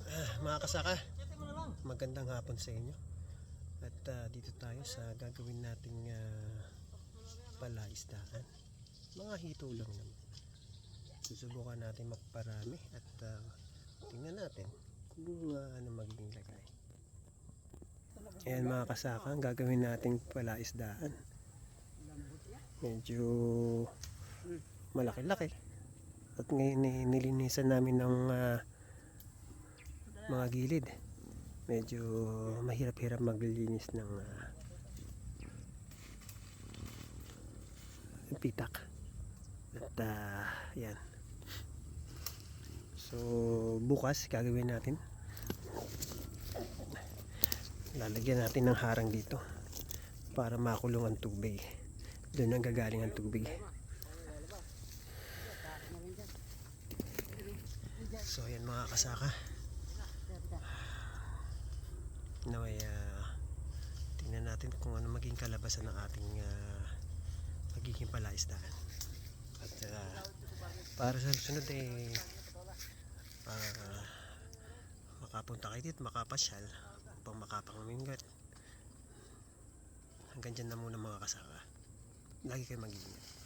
Mga kasaka, magandang hapon sa inyo. At dito tayo sa gagawin nating palaisdaan. Mga hito lang naman. Susubukan natin magparami at tingnan natin kung ano magiging lagay. Ayan mga kasaka, ang gagawin nating palaisdaan. Medyo malaki-laki. At ngayon nilinisan namin ng mga gilid. Medyo mahirap-hirap maglinis ng pitak. At yan. So bukas gagawin natin. Lalagyan natin ng harang dito para makulong ang tubig. Doon ang gagaling ang tubig. So yan mga kasaka. Naway tingnan natin kung ano maging kalabasan ng ating magiging palaisdaan. At para sa susunod makapunta kayo dito, makapasyal upang makapamingwit. Hanggang dyan na muna mga kasaka. Lagi kayo mag-iingat.